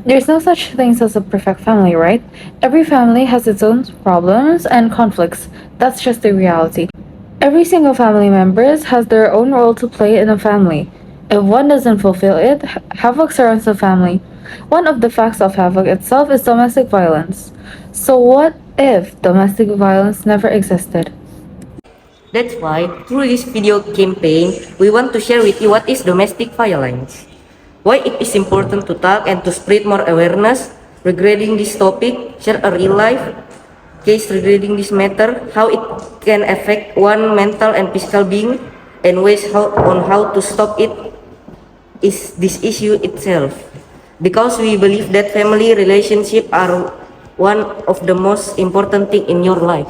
There's no such thing as a perfect family, right? Every family has its own problems and conflicts. That's just the reality. Every single family members has their own role to play in a family. If one doesn't fulfill it, havoc surrounds the family. One of the facts of havoc itself is domestic violence. So what if domestic violence never existed? That's why, through this video campaign, we want to share with you what is domestic violence, why it is important to talk and to spread more awareness regarding this topic, share a real life case regarding this matter, how it can affect one mental and physical being, and ways on how to stop it is this issue itself. Because we believe that family relationships are one of the most important thing in your life.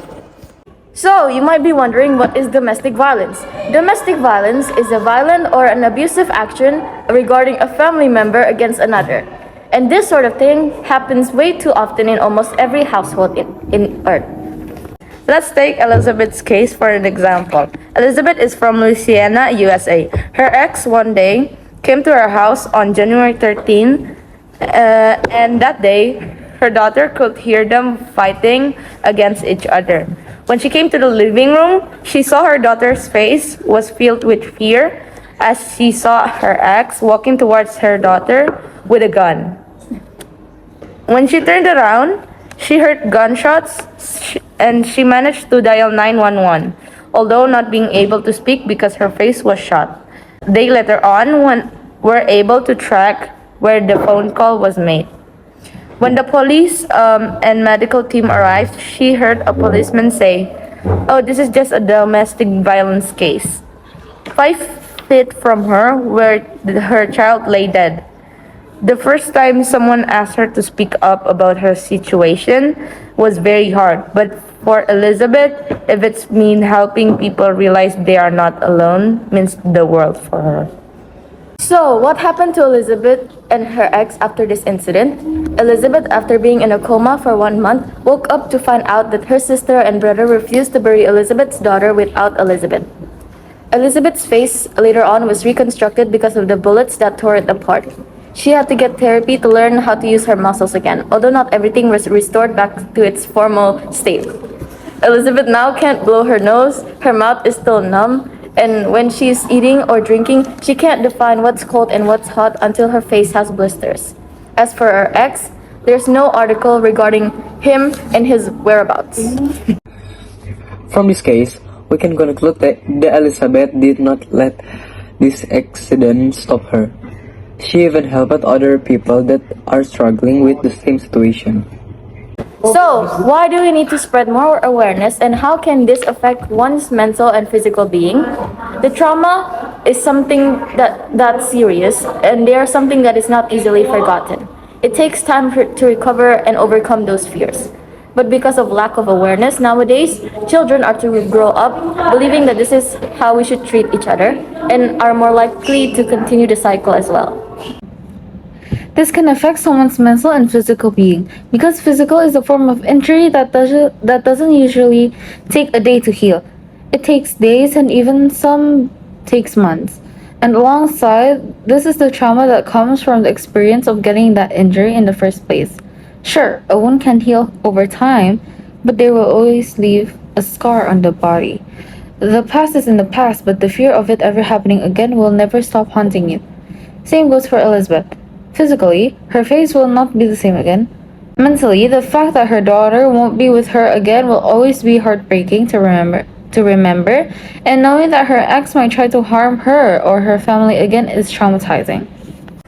So, you might be wondering, what is domestic violence? Domestic violence is a violent or an abusive action regarding a family member against another. And this sort of thing happens way too often in almost every household in Earth. Let's take Elizabeth's case for an example. Elizabeth is from Louisiana, USA. Her ex one day came to her house on January 13, and that day, her daughter could hear them fighting against each other. When she came to the living room, she saw her daughter's face was filled with fear as she saw her ex walking towards her daughter with a gun. When she turned around, she heard gunshots and she managed to dial 911, although not being able to speak because her face was shot. They later on were able to track where the phone call was made. When the police and medical team arrived, she heard a policeman say, "Oh, this is just a domestic violence case." 5 feet from her, where her child lay dead. The first time someone asked her to speak up about her situation was very hard, but for Elizabeth, if it's mean helping people realize they are not alone, means the world for her. So, what happened to Elizabeth and her ex after this incident? Elizabeth, after being in a coma for 1 month, woke up to find out that her sister and brother refused to bury Elizabeth's daughter without Elizabeth. Elizabeth's face later on was reconstructed because of the bullets that tore it apart. She had to get therapy to learn how to use her muscles again, although not everything was restored back to its formal state. Elizabeth now can't blow her nose, her mouth is still numb, and when she's eating or drinking, she can't define what's cold and what's hot until her face has blisters. As for her ex, there's no article regarding him and his whereabouts. From this case, we can conclude that Elizabeth did not let this accident stop her. She even helped other people that are struggling with the same situation. So, why do we need to spread more awareness, and how can this affect one's mental and physical being? The trauma is something that's serious, and they are something that is not easily forgotten. It takes time to recover and overcome those fears. But because of lack of awareness nowadays, children are to grow up believing that this is how we should treat each other and are more likely to continue the cycle as well. This can affect someone's mental and physical being because physical is a form of injury that doesn't usually take a day to heal. It takes days and even some takes months. And alongside, this is the trauma that comes from the experience of getting that injury in the first place. Sure, a wound can heal over time, but they will always leave a scar on the body. The past is in the past, but the fear of it ever happening again will never stop haunting you. Same goes for Elizabeth. Physically, her face will not be the same again. Mentally, the fact that her daughter won't be with her again will always be heartbreaking to remember, and knowing that her ex might try to harm her or her family again is traumatizing.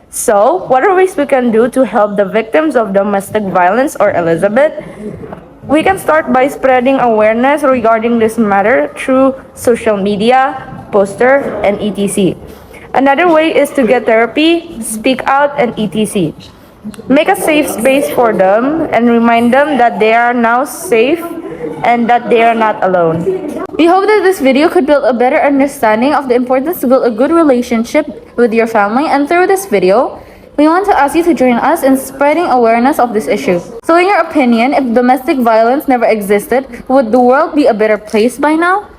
So, what are ways we can do to help the victims of domestic violence or Elizabeth? We can start by spreading awareness regarding this matter through social media, poster, and etc. Another way is to get therapy, speak out, and etc. Make a safe space for them and remind them that they are now safe and that they are not alone. We hope that this video could build a better understanding of the importance to build a good relationship with your family, and through this video, we want to ask you to join us in spreading awareness of this issue. So in your opinion, if domestic violence never existed, would the world be a better place by now?